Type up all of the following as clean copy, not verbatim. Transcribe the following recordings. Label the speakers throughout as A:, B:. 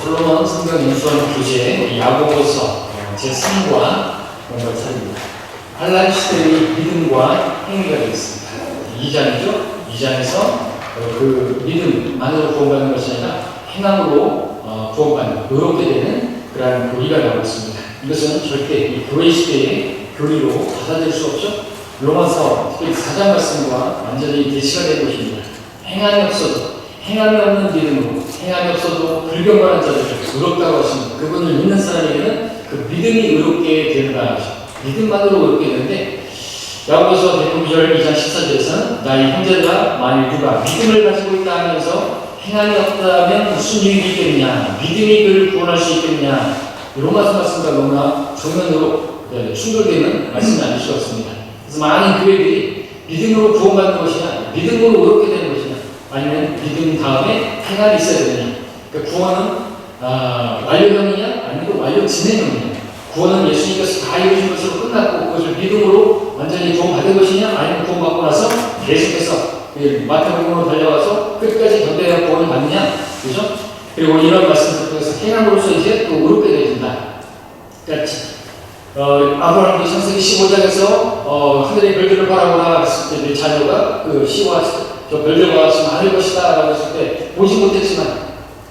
A: 솔로몬 성경 인수하는 교재 야고보서 제3과 뭔가 차립니다. 한란 시대의 믿음과 행위가 되겠습니다. 2장이죠. 2장에서 그 믿음만으로 구원받는 것이 아니라 행함으로 구원받는, 의롭게 되는 그러한 교리가 나오고 있습니다. 이것은 절대 이 교회 시대의 교리로 받아들일 수 없죠. 로마서 특히 4장 말씀과 완전히 대치가 된 것입니다. 행함이 없어도, 행함이 없는 믿음으로, 행함이 없어도 불경건한 자들을 의롭다고 하십니다. 그분을 믿는 사람에게는 그 믿음이 의롭게 된다 하죠. 믿음만으로 의롭게 되는데, 야고보서 109절 2장 14절에서는 나의 형제들아 만일 누가 믿음을 가지고 있다 하면서 행함이 없다면 무슨 유익이 있겠느냐, 믿음이 그를 구원할 수 있겠느냐. 로마서 말씀과 너무나 정면으로 충돌되는 말씀이 아닐 수 없습니다. 그래서 많은 교회들이 믿음으로 구원받는 것이냐, 믿음으로 의롭게 되는 것이냐, 아니면 믿음 다음에 행함이 있어야 되느냐. 그러니까 구원은 완료형이냐, 아니면 완료 진행형이냐. 구원은 예수님께서 다 이루신 것으로 끝났고 그것을 믿음으로 완전히 구원받은 것이냐, 아니면 구원받고 나서 계속해서 마태복음으로 달려가서 끝까지 견뎌야 구원을 받느냐, 그죠? 그리고 이런 말씀을 통해서 행함으로써 이제 또 의롭게 되어진다. 그러니까 아브라함이 창세기 15장에서 하늘의 별들을 바라보라 했을 때 자녀가 그 시와 저 별들과 같이 많을 것이다 라고 했을 때 보지 못했지만,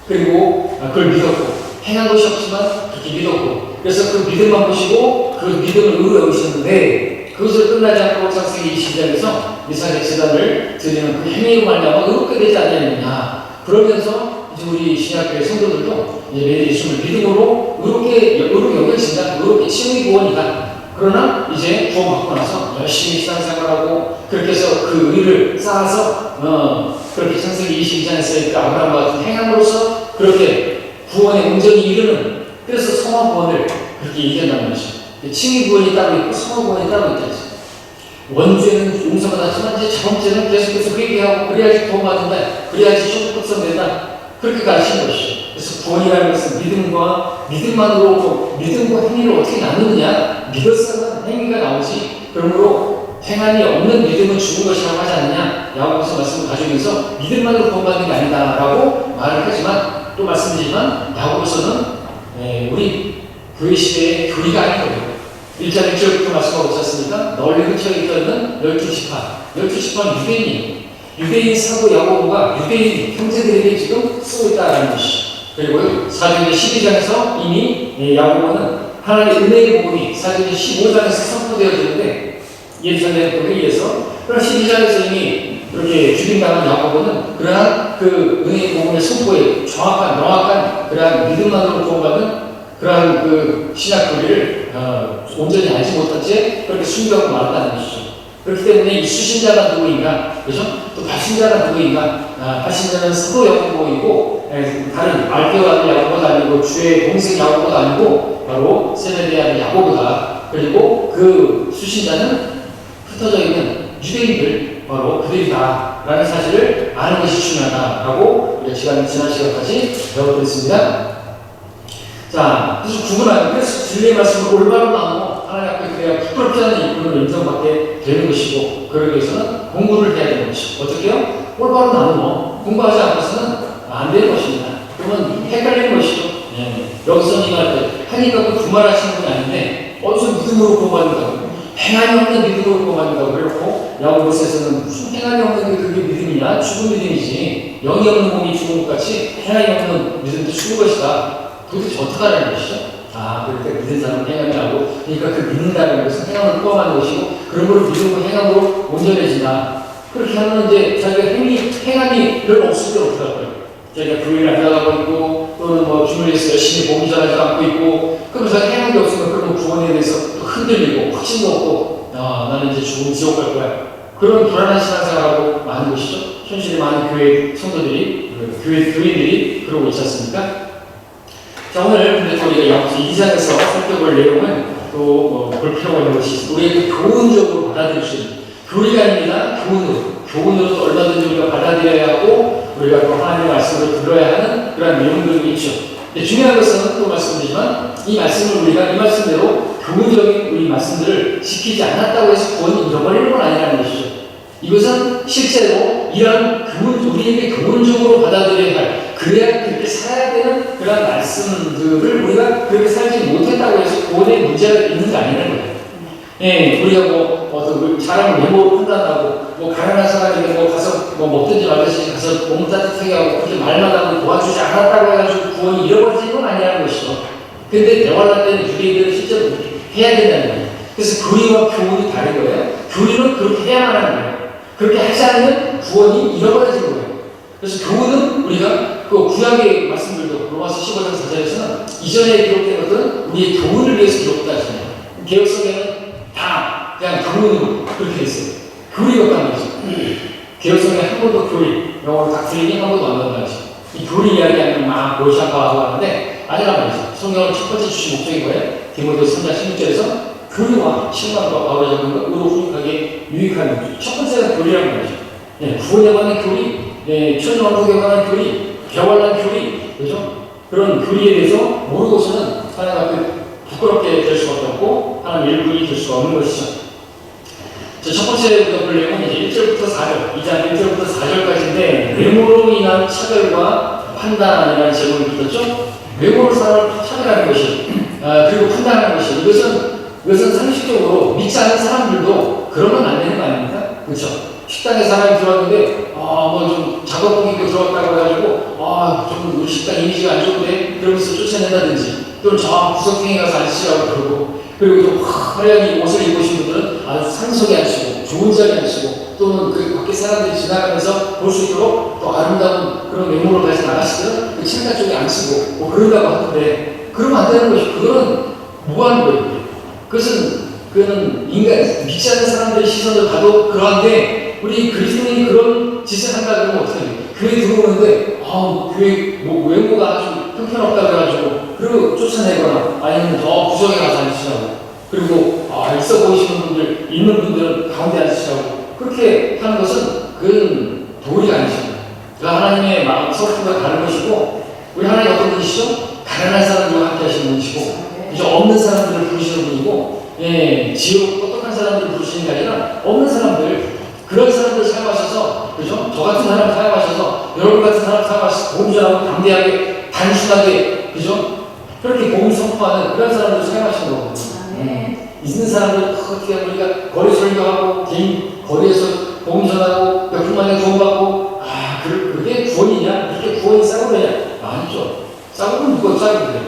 A: 그리고 그걸 믿었고, 행한 것이 없지만 그렇게 믿었고, 그래서 그 믿음만 보시고 그 믿음을 의로 여기셨는데, 그것을 끝나지 않고 창세기 20장에서 이삭의 제단을 드리는 그 행위로 말미암아 의롭게 되지 않느냐. 그러면서 이제 우리 신약교회 성도들도 이제 예수님을 믿음으로 의롭게 여겨진다, 의롭게 칭의 구원이다. 그러나 이제 구원받고 나서 열심히 신앙생활하고 그렇게 해서 그 의를 쌓아서 그렇게 창세기 22장에서 그 아브라함과 같은 행함으로써 그렇게 구원에 온전히 이르는, 그래서 성화 구원을 그렇게 얘기한다는 것이죠. 칭의 구원이 따로 있고 성화 구원이 따로 있다. 원죄는 용서가 났지만 이제 자범죄는 계속해서 회개하고 그래야지 구원받는다, 그래야지 천국백성된다, 그렇게 가르치는 것이죠. 그래서 구원이라는 것은 믿음만으로 믿음과 행위를 어떻게 나누느냐, 믿었으면 행위가 나오지, 그러므로 행함이 없는 믿음은 죽은 것이라고 하지 않느냐. 야고보서 말씀을 가져오면서 믿음만으로 구원받는 게 아니다라고 말을 하지만, 또 말씀드리지만 야고보서는 우리 교회 시대의 교리가 아니거든요. 1장 1절부터 말씀하고 있었습니까? 널리 흩어져 있는 12지파, 12지파는 유대인이에요. 유대인 사도 야고보가 유대인 형제들에게 지금 쓰고 있다는 것이죠. 그리고 사도행전 12장에서 이미 야고보는 하나님의 은혜의 복음이 사도행전 15장에서 선포되어지는데, 예루살렘 회의에서, 그러나 12장에서 이미 이렇게 죽임당한 야고보는 그러한 그 은혜의 복음의 선포에 명확한 그러한 믿음만으로 구원받는 그러한 그 신학 교리를 온전히 알지 못한 채 그렇게 숨겨하고 말았다는 것이죠. 그렇기 때문에 이 수신자가 누구인가, 그죠? 또 발신자가 누구인가? 발신자는 사도 야고보이고, 다른 알게오 아들 야고보도 아니고 주의 동생 야고보도 아니고 바로 세베대의 아들 야고보다. 그리고 그 수신자는 흩어져 있는 유대인들, 바로 그들이다 라는 사실을 아는 것이 중요하다라고 지난 시간까지 배워드렸습니다. 자, 그래서 구분하는, 그래서 진리의 말씀을 올바로 나누고 하나님 앞에 그래야 부끄럽지 않은 일꾼으로 인정받게 되는 것이고, 그러기 위해서는 공부를 해야 되는 것이고, 어떻게요? 올바로 나누고 공부하지 않고서는 안 되는 것입니다. 그러면 헷갈리는 것이죠. 여기서 이말 때 하니까 두말하시는 분이 아닌데 어디서 믿음으로 구원받는다고, 행함이 없는 믿음으로 구원받는다고 그렇고, 야고보서에서는 무슨 행함이 없는 게 그게 믿음이냐, 죽은 믿음이지, 영이 없는 몸이 죽은 것 같이 행함이 없는 믿음도 죽은 것이다. 도대체 어떻게 하라는 것이죠? 그러니까 믿는 사람은 행함이 하고, 그러니까 그 믿는다는 것은 행함을 포함하는 것이고, 그런 걸 믿음으로 행함으로 온전해진다. 그렇게 하면 이제 자기가 행함이 별로 없을 때 어떻게 할 거예요? 자기가 교회를 안 나가고 있고, 또는 뭐 주문에서 열심히 몸 전하지도 않고 있고, 그러면 자기가 행함이 없으면 그런 구원에 대해서 또 흔들리고, 확신도 없고, 나는 이제 죽으면 지옥 갈 거야. 그런 불안한 신앙생활하고 많은 것이죠. 현실에 많은 교회 성도들이, 교인들이 그러고 있지 않습니까? 자, 오늘 근데 또 우리가 야고보서 2장에서 살펴볼 내용은 또 볼 필요가 있는 것이, 우리에게 교훈적으로 받아들일 수 있는, 교리가 아닙니다. 교훈으로 또 얼마든지 우리가 받아들여야 하고, 우리가 또 하나님의 말씀을 들어야 하는 그런 내용들이 있죠. 근데 중요한 것은 또 말씀드리지만, 이 말씀을 우리가 이 말씀대로 교훈적인 우리 말씀들을 지키지 않았다고 해서 구원이 잃어버리는 건 아니라는 것이죠. 이것은 실제로 이런 우리에게 교훈적으로 받아들여야 할, 그래야 그렇게 살아야 되는 그런 말씀들을 우리가 그렇게 살지 못했다고 해서 구원에 문제가 있는 게 아니라는 거예요. 예, 우리가 뭐, 어떤 사람을 외모로 판단하고, 뭐, 가난한 사람에게 뭐, 가서, 뭐, 먹든지 말든지 가서 몸 따뜻하게 하고, 그렇게 말만 하고 도와주지 않았다고 해가지고 구원이 잃어버리는 건 아니라는 것이죠. 근데 대화할 때는 유대인들은 실제로 해야 된다는 거예요. 그래서 교리와 교훈이 다른 거예요. 교리는 그렇게 해야만 하는 거예요. 그렇게 하지 않으면 구원이 잃어버려진 거예요. 그래서 교훈은 우리가 그 구약의 말씀들도 로마서 15장 4절에서는 이전에 기록된 것들은 우리의 교훈을 위해서 기록되다 하잖아요. 개혁성에는 다 그냥 교훈으로 그렇게 했어요. 교리가 없다는 거죠. 개혁성에 한 번도 교리, 영어로 닥트린이 한 번도 안 나온다는 거죠. 이 교리 이야기하면 막 모시아파하고 하는데 아니란 말이죠. 성경을 첫 번째 주신 목적이 뭐예요? 디모데후서 3장 16절에서 교리와 신앙과 바울의 적용과 의로 훌륭하게 유익하는 첫 번째가 교리라는 말이죠. 네, 구원에 관한 교리, 네, 천연왕국에 관한 교리, 개활한 교리, 그죠? 그런 교리에 대해서 모르고서는 하나님 앞에 부끄럽게 될 수밖에 없고 하나님 일부이 될 수가 없는 것이죠. 첫 번째 우리가 볼 내용은 이제 1절부터 4절, 2장 1절부터 4절까지인데 외모로 인한 차별과 판단이라는 제목을 붙였죠. 외모로 사람을 차별하는 것이 그리고 판단하는 것이 이것은 상식적으로 믿지 않는 사람들도 그러면 안 되는 거 아닙니까? 그렇죠? 식당에 사람이 들어왔는데 뭐 좀 작업복 입고 들어왔다고 해가지고 좀 우리 식당 이미지가 안 좋은데 그러면서 쫓아낸다든지 또는 저 구석탱이 가서 앉으시라고 그러고 그리고 좀 화려한 옷을 입으신 분들은 아주 상석에 앉히고 좋은 자리에 앉히고 또는 그 밖에 사람들이 지나가면서 볼 수 있도록 또 아름다운 그런 외모를 가지고 나가시면 그 창가 쪽에 앉히고 뭐 그런다고 하는데 그러면 안 되는 것이 그거는 무한 거예요. 그것은 인간 믿지 않는 사람들의 시선을 봐도 그러한데 우리 그리스도인이 그런 짓을 한다 그러면 어떻게 해요? 교회 들어오는데 교회 뭐 외모가 아주 형편없다 그래가지고 그리고 쫓아내거나 아니면 더 구석에 가서 앉으시라고 그리고 있어 보이시는 분들 있는 분들은 가운데 앉으시라고 그렇게 하는 것은 그건 도리가 아니죠. 그러니까 하나님의 마음 성품과 다른 것이고 우리 하나님 어떤 분이시죠? 가난한 사람들과 함께 하시는 분이시고 그죠? 없는 사람들을 부르시는 분이고 지혜롭고 똑똑한 사람들을 부르시는 게 아니라 없는 사람들 그런 사람들을 사용하셔서 그죠? 저 같은 사람 사용하셔서 여러분 같은 사람 사용하셔서 공존하고 담대하게 단순하게 그죠? 그렇게 복음 선포하는 그런 사람들을 사용하시는 거거든요. 있는 사람들 어떻게 우리가 거리 설교하고 개인 거리에서 복음 전하고 몇 분만에 구원받고 그게 구원이냐? 그렇게 구원이 싸구려냐? 아니죠. 싸구려는 누가 싸구려요?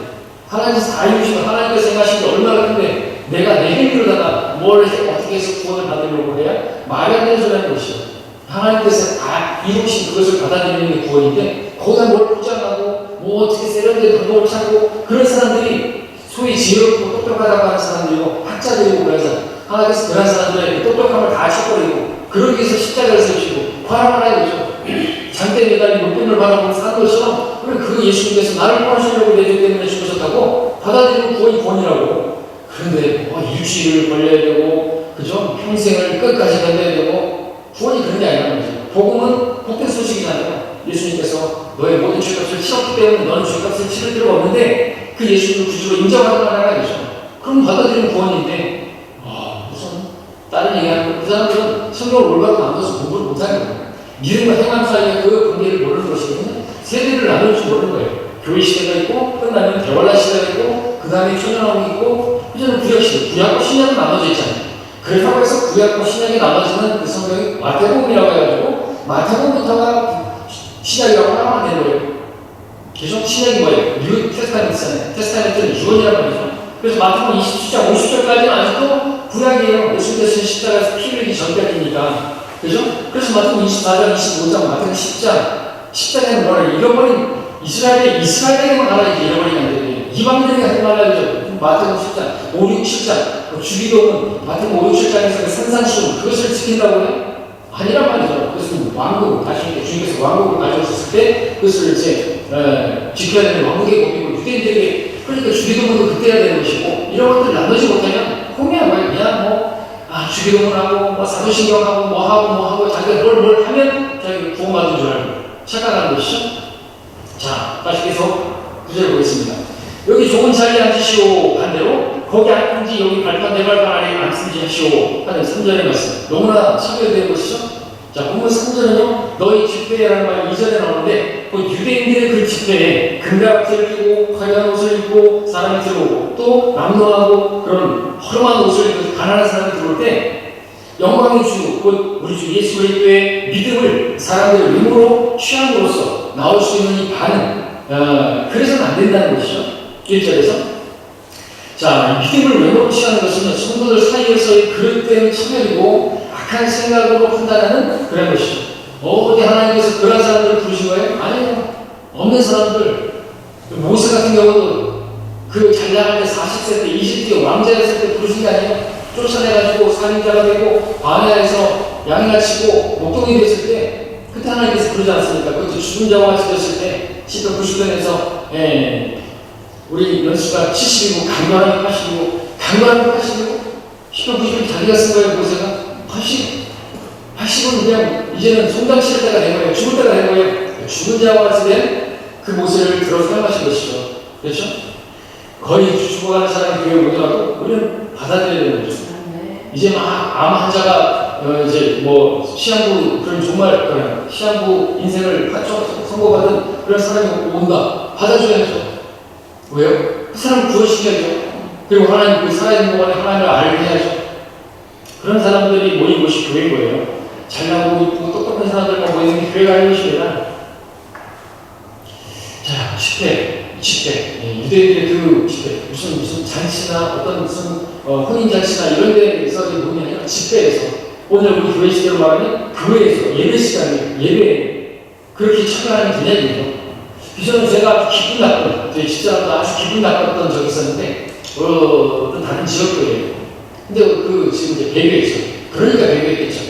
A: 하나님께서 다 이루시고 하나님께서 생각하신 게 얼마나 큰데 내가 내 힘으로다가 뭘 어떻게 해서 구원을 받으려고 해야 말이 안 되는 소리 하는 것이요. 하나님께서 다 이루신 그것을 받아들이는 게 구원인데 거기다 뭘 포장하고 뭐 어떻게 세련된 방법을 찾고 그런 사람들이 소위 지혜롭고 똑똑하다고 하는 사람들이고 학자들이고 그래서 하나님께서 그런 사람들의 똑똑함을 다 쳐버리고 그러기 위해서 십자가를 세우시고 과감하게 되죠. 장대 매달린 높임을 바라보는 사는 것처럼 그 예수님께서 나를 구하시려고 내 죄 때문에 죽으셨다고 받아들이는 구원이 구원이라고. 그런데 일주일을 걸려야 되고 그죠? 평생을 끝까지 견뎌야 되고 구원이 그런 게 아니라는 거죠. 복음은 복된 소식이잖아요. 예수님께서 너의 모든 죄값을 치렀기 때문에 너는 죄값을 치를 필요가 없는데 그 예수님을 구주로 인정하는 하나가 되죠. 그럼 받아들이는 구원인데 무슨 다른 얘기하는 거 그 사람들은 성경을 올바로 안 둬서 공부를 못하는 거예요. 믿음과 행함 사이의 그 관계를 모르는 것이거든요. 세대를 나눌 줄 모르는 거예요. 교회 시대가 있고 끝나면 개발라 시대가 있고 그 다음에 천연왕국이 있고 이제는 구약 시대, 구약과 신약은 나눠져 있잖아요. 그렇다고 해서 구약과 신약이 나눠지는 그 성경이 마태복음이라고 해가지고 마태복음부터가 신약이라고 하면 안 되는 거예요. 계속 신약이 뭐예요? 뉴 테스타멘트잖아요. 테스타멘트는 유언이란 말이죠. 그래서 마태복음 27장 50절까지는 아직도 구약이에요. 예수께서 십자가에서 피 흘리기 전까지니까. 그죠? 그래서 마태복음 24장, 25장, 마태복음 10장, 십자가는 뭐를 잃어버린 이스라엘에게만 알아야지 잃어버리면 안 되거든요. 이방인에게 하지 말라죠. 마태복음 10장, 5, 6, 7장, 주기도문, 마태복음 5, 6, 7장에서 그 산상수훈 그것을 지킨다고 해요? 아니란 말이죠. 그것은 왕국, 나중에 주님께서 왕국을 가져오셨을 때 그것을 이제 지켜야 되는 왕국의 법이고 유대인들에게 그러니까 주기도문도 그때 해야 되는 것이고 이런 것들을 나누지 못하면 그냥 주기도문하고 뭐 사도신경하고 뭐하고 자기가 뭘 하면 자기가 구원받은 줄 알고 착각하는 것이죠. 자, 다시 계속 구절을 보겠습니다. 여기 좋은 자리에 앉으시오 반대로 거기 앉든지 여기 발판 내 발판 아래 앉든지 하시오 하는 3절의 말씀 너무나 차별된 것이죠. 자, 본문 3절은요, 너희 집회라는 말이 이전에 나오는데, 그 유대인들의 그 집회에 금가락지를 끼고, 화려한 옷을 입고, 사람이 들어오고, 또 남노하고 그런 허름한 옷을 입고, 가난한 사람이 들어올 때, 영광의 주, 곧 우리 주 예수 그리스도의 믿음을 사람들의 외모로 취함으로써 나올 수 있는 이 반응, 그래서는 안 된다는 것이죠. 1절에서. 자, 믿음을 외모로 취하는 것은 성도들 사이에서의 그릇된 차별이고 악한 생각으로 판단하는 그런 것이죠. 어디 하나님께서 그런 사람들을 부르신 거예요? 아니에요. 없는 사람들. 모세 같은 경우도 그 잘 나갈 때 40세 때, 20대 왕자였을 때 부르신 게 아니에요. 쫓아내가지고 살인자가 되고 광야에서 양이나 치고 목동이 됐을 때 그때 하나님께서 부르지 않습니까? 그것도 죽은 자와 같이 됐을 때 시편 90편에서 우리 연수가 70이고 강건하게 80이고 강건하게 80이고 시편 90편 자기가 쓴 거예요. 모세가 80은 그냥 이제는 송장 치를 때가 된 거예요. 죽을 때가 된 거예요. 죽은 자와 같이 된 그 모세를 들어 사용하신 것이죠. 그렇죠? 거의 죽어가는 사람이 교회에 오더라도 우리는 받아들여야 되는 거죠. 이제 막 암 환자가 이제 뭐 시한부 그런 정말 그런 시한부 인생을 선고받은 그런 사람이 온다. 받아줘야죠. 왜요? 그 사람 구원시켜야죠. 그리고 하나님 그 살아있는 동안에 하나님을 알게 해야죠. 그런 사람들이 모인 곳이 교회인 거예요. 잘나고 이쁘고 똑똑한 사람들만 모이는 게 교회가 아닌 것입니다. 자, 집회, 유대인들의 그 집회, 무슨 잔치나 어떤 무슨 혼인잔치나 이런 데서 모임이 아니라 집회에서, 오늘 우리 교회 시대로 말하면 교회에서 예배 시간에 예배 그렇게 참여하는 개념이죠. 그전에 제가 기분 나빴던, 저희 집사람도 아주 기분 나빴던 적이 있었는데, 어떤 다른 지역교회예요. 근데 그 지금 이제 배교했죠. 그러니까 배교했겠죠.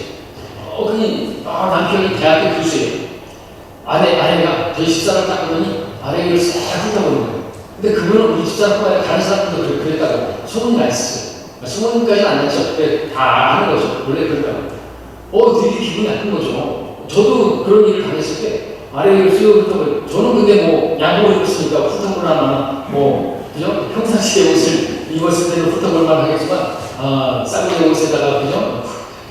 A: 남편이 대학교 교수예요. 아내가 저희 집사람 딱 보더니 아내를 싹 훑어보는 거예요. 근데 그분은 우리 집사람뿐만 아니라 다른 사람들도 그랬다고 소문이 났어요. 소문까지는 안 났죠. 다 아는 거죠. 원래 그랬다고. 되게 기분이 나쁜 거죠. 저도 그런 일을 당했을 때 아래를 쓱 훑어보고, 저는 근데 뭐 양복을 입었으니까 훑어볼 하나 그죠? 평상시에 옷을 입었을 때는 훑어볼만 하겠지만 싸구려 옷에다가 그죠?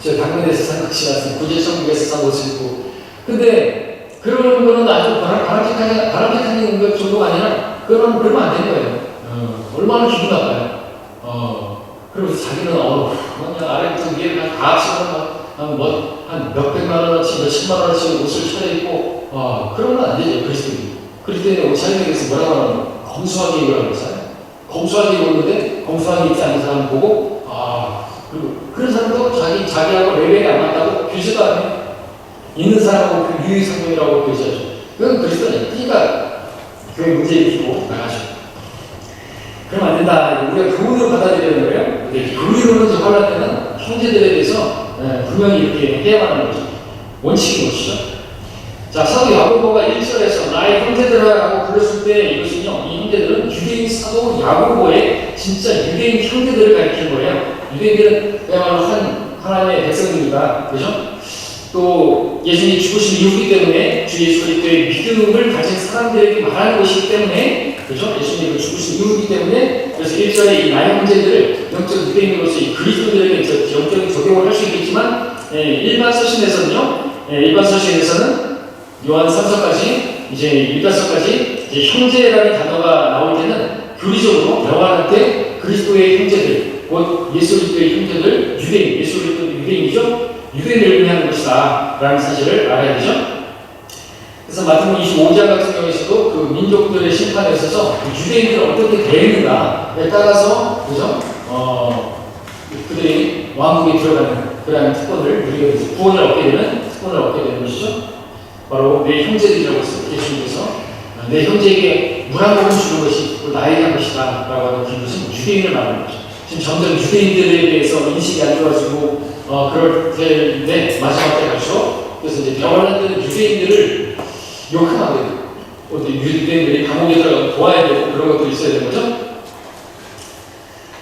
A: 저 당근에서 산 것이 같은 구제천국에서 산 옷을 입고, 근데 그런 거는 아주 바람직한 것 정도가 아니라 그러면 안 되는 거예요. 얼마나 기분 나빠요. 그러면서 자기는 그냥 아래부터 위에까지 다 합치면 한 몇백만 원어치, 몇십만 원어치 옷을 차려입고 그러면 안 되죠. 그리스도인이 옷 차리는 데서 뭐라고 하면 검소하게 입으라고 했잖아요. 검소하게 입었는데 검소하게 입지 않는 사람 보고 그리고 그런 사람도 자기하고 레벨이 안 맞다고 규제도 안 해요. 있는 사람하고 그 유의상종이라고 규제하죠. 그건 그리스도인이에요. 그러니까 교회 문제 일으키고 나가죠. 그러면 안 된다. 우리가 교훈으로 받아들이는 거예요. 근데 교리로는 혼란되는 형제들에 대해서 분명히 이렇게 해야만 하는 거죠. 원칙인 것이죠. 자, 사도 야고보가 1절에서 나의 형제들아라고 불렀을 때 이것은요, 이 형제들은 유대인 사도 야고보의 진짜 유대인 형제들을 가리키는 거예요. 유대인들은 그야말로 하나님의 백성입니다. 그죠? 또 예수님이 죽으신 이후이기 때문에 주 예수 그리스도의 믿음을 가진 사람들에게 말하는 것이기 때문에, 그죠? 예수님이 죽으신 이후이기 때문에, 그래서 1절에 이 나의 형제들을 영적 유대인으로서 이 그리스도인들에게 영적인 적용을 할 수 있겠지만, 일반 서신에서는 요한 3서까지 이제 일가서까지 이제 형제라는 단어가 나올 때는 교리적으로 명확할 때 그리스도의 형제들, 곧 예수 그리스도의 형제들, 유대인, 예수 그리스도의 유대인이죠. 유대인을 의미하는 것이다 라는 사실을 알아야 되죠. 그래서 마태복음 25장 같은 경우에서도 그 민족들의 심판에 있어서 유대인들을 어떻게 대했는가에 따라서, 그죠? 그들이 왕국에 들어가는 그러한 특권을 누리게 되죠. 구원을 얻게 되는 것이죠. 바로 내 형제들이라고 했어요. 예수님께서 내 형제에게 물 한 모금 주는 것이 나에게 한 것이다 라고 하는 것은 유대인을 말하는 거죠. 지금 점점 유대인들에 대해서 인식이 안 좋아지고 그럴 때인데 마지막 때 가죠. 그래서 이제 병원할 때는 유대인들을 욕하면 안 돼요. 유대인들이 감옥에 들어가서 도와야 되고 그런 것도 있어야 되는 거죠.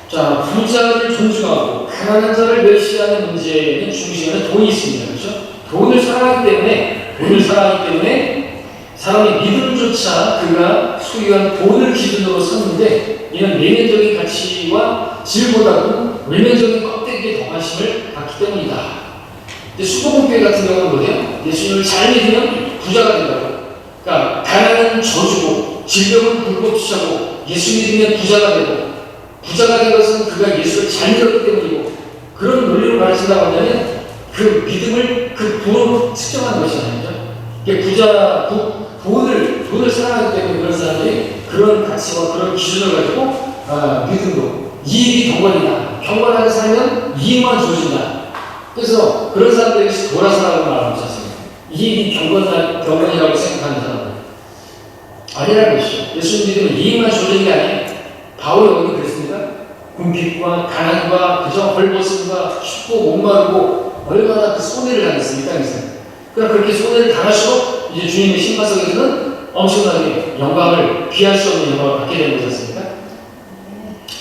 A: 자, 부자를 존중하고 가난한 자를 멸시하는 문제는 중심에는 돈이 있습니다. 그렇죠? 돈을 사랑하기 때문에 사람의 믿음조차 그가 소유한 돈을 기준으로 섰는데, 이는 내면적인 가치와 질보다도 외면적인 껍데기에 더 관심을 갖기 때문이다. 이제 수복음교회 같은 경우는 뭐예요? 예수님을 잘 믿으면 부자가 된다고. 그러니까 가난은 저주고 질병은 불법주사고 예수 믿으면 부자가 되고 부자가 된 것은 그가 예수를 잘 믿었기 때문이고 그런 논리로 가르친다고 하면 그 믿음을 그 부로 측정하는 것이 아니죠. 돈을 사랑하기 때문에 그런 사람들이 그런 가치와 그런 기준을 가지고 믿음도 이익이 경건이다. 경건하게 살면 이익만 주어진다. 그래서 그런 사람들이 도라사라고 말하는 것입니다. 이익이 경건이라고 생각하는 사람들. 아니라는 것이죠. 예수님 믿으면 이익만 주어지는 게 아니에요. 바울이 어디 그랬습니까? 궁핍과 가난과 그저 헐벗음과 춥고 목마르고 얼마나 그 손해를 당했습니까? 그러나 그렇게 손해를 당할수록 이제 주님의 신바석에서는 엄청나게 영광을 피할 수 없는 영광을 받게 되는 거지 않습니까?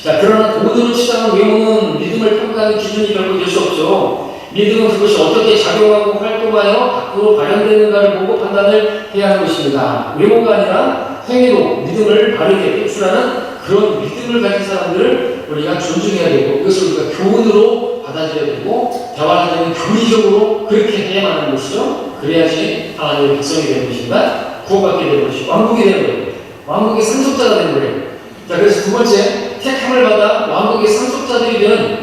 A: 자, 그러나 돈으로 치닫는 외모는 믿음을 평가하는 기준이 결국 될 수 없죠. 믿음은 그것이 어떻게 작용하고 활동하여 밖으로 발현되는가를 보고 판단을 해야 하는 것입니다. 외모가 아니라 행위로 믿음을 바르게 표출하는 그런 믿음을 가진 사람들을 우리가 존중해야 되고 이것을 우리가 교훈으로 받아들여야 되고 대화할 때는 교리적으로 그렇게 해야만 하는 것이죠. 그래야지 하나님의 백성이 되는 것입니다. 구원받게 되는 것이고 왕국이 되는 거예요. 왕국의 상속자가 되는 거예요. 자, 그래서 두 번째 택함을 받아 왕국의 상속자들이 되는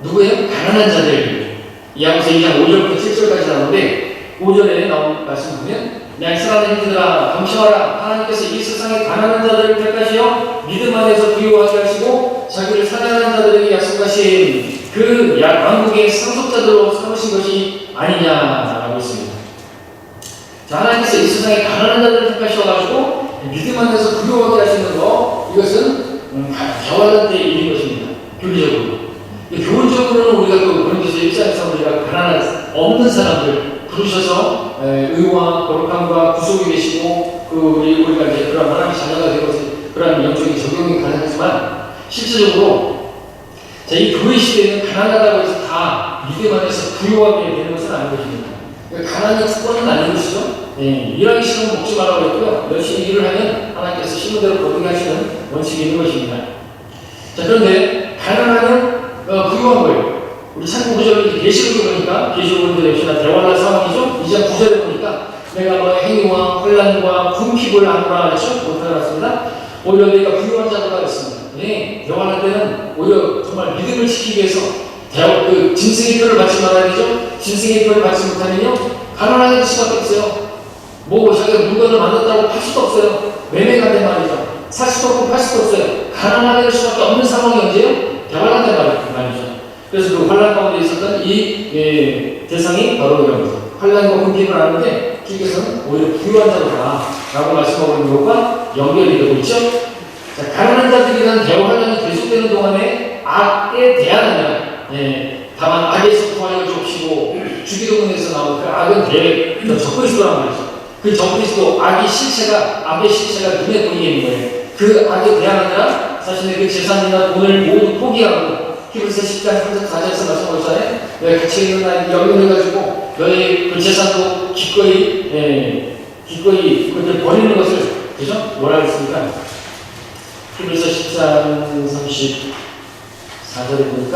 A: 누구예요? 가난한 자들입니다. 이하고서 2장 5절부터 7절까지 나오는데 5절에 나온 말씀 보면 내 이스라엘 형제들아 경청하라. 하나님께서 이 세상의 가난한 자들을 택하시어 믿음 안에서 부유하게 하시고 자기를 사랑하는 자들에게 약속하신 그 왕국의 상속자들로 삼으신 것이 아니냐라고 했습니다. 자, 하나님께서 이 세상에 가난한 자들을 택하셔가지고 믿음 안에서 부유하게 하시는 거 이것은 겨울날 때 일인 것입니다. 교리적으로. 교훈적으로는 우리가 또 고린도서 1장에서 우리가 가난한 없는 사람들 부르셔서 의와 거룩함과 구속이 되시고 우리가 이제 그런 하나님의 자녀가 되고 그런 영적인 적용이 가능하지만 실질적으로 이 교회 시대에는 가난하다고 해서 다 믿음 안에서 부유하게 되는 것은 아닌 것입니다. 그러니까 가난이 특권은 아닌 것이죠. 일하기 싫으면 먹지 말라고 했고요. 열심히 일을 하면 하나님께서 신문대로 거두게 하시는 원칙이 있는 것입니다. 자, 그런데 가난하면 부유한 거예요. 우리 참고 구절을 계시록을 보니까 계시록은 역시나 대화할 상황이죠. 이제 9절에 보니까 내가 너의 행위와 혼란과 궁핍을 아노라 하죠. 못하게 났습니다. 오히려 내가 부유한 자들아 했습니다. 대화할 때는 오히려 정말 믿음을 지키기 위해서 그 짐승의 표를 받지 말아야 되죠. 짐승의 표를 받지 못하면요 가난하게 될 수밖에 없어요. 자기가 물건을 만든다고 팔 수도 없어요. 매매가 된 말이죠. 살 수도 없고 팔 수도 없어요. 가난하게 될 수밖에 없는 상황이 언제요? 대화할 때 말이죠. 그래서 그 환란 가운데 있었던 이 대상이 바로 이런 거죠. 환란과 궁핍을 하는데 주께서는 오히려 부유한 자로다 라고 말씀하고 있는 것과 연결이 되고 있죠. 자, 가난한 자들이란 대환란이 계속되는 동안에 악에 대하느냐 다만 악에서 구하여 좁히고 주기도문에서 나오는 그 악은 적그리스도란 말이죠. 그 적그리스도 악의 실체가 눈에 보이게 있는 거예요. 그 악에 대하느냐 자신의 그 재산이나 돈을 모두 포기하고 히브리서 10장 34절에서 말씀하셨잖아요. 너의 가치 있는 나에게 연결해가지고 너의 그 재산도 기꺼이 그것을 버리는 것을 그죠? 뭐라 했습니까? 히브리서 10장 34절에 보니까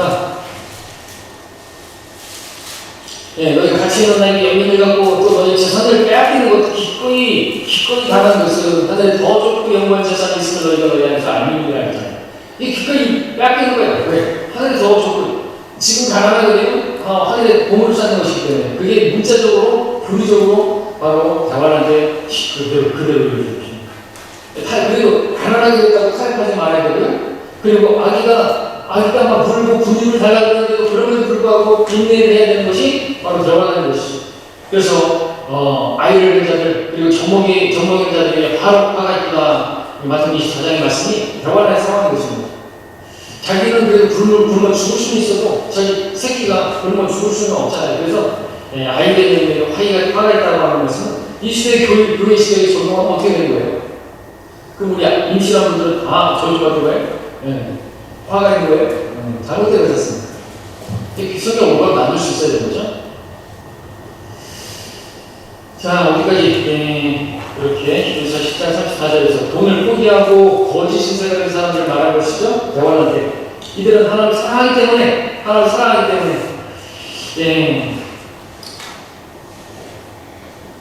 A: 너희 가치 있는 나에게 연민을 갖고 또 너희 재산을 빼앗기는 것도 기꺼이 당한 것은 하늘에 더 좁고 영원한 재산이 있으면 너희가 너희 안에서 안민이라 했잖아요. 이게 기꺼이 빼앗기는 거예요. 왜? 하늘에 더 좁고 지금 가난하거든요. 하늘에 보물을 쌓는 것이기 때문에 그게 문자적으로 교리적으로 바로 대화할 때 그대로 이루어집니다. 그리고 가난하게 됐다고 사입하지 말아야 되고요. 그리고 아기가 막 물고 군인을 달라드는데도 그럼에도 불구하고 인내를 해야 되는 것이 바로 대화하는 것이죠. 그래서 아이를 낸 자들 그리고 젖먹인 자들에게 화가 있다. 마태복음 24장의 말씀이 대화의 상황인 것입니다. 자기는 그래도 굶어 죽을 수는 있어도 자기 새끼가 굶어 죽을 수는 없잖아요. 그래서 아이들에게 화가 있다고 하는 것은 이 시대의 교회 시대에 적용하면 어떻게 되는 거예요? 그럼 우리 임신한 분들은 다 저주받은 거예요? 화가 있는 거예요? 잘못되어 있었습니다. 성경 오가도 나눌 수 있어야 되는 거죠? 자, 어디까지? 이렇게 히브리서 10장 34절에서 돈을 포기하고 거짓 신세가 된 사람들을 말하는 것이죠. 대화한테 이들은 하나님을 사랑하기 때문에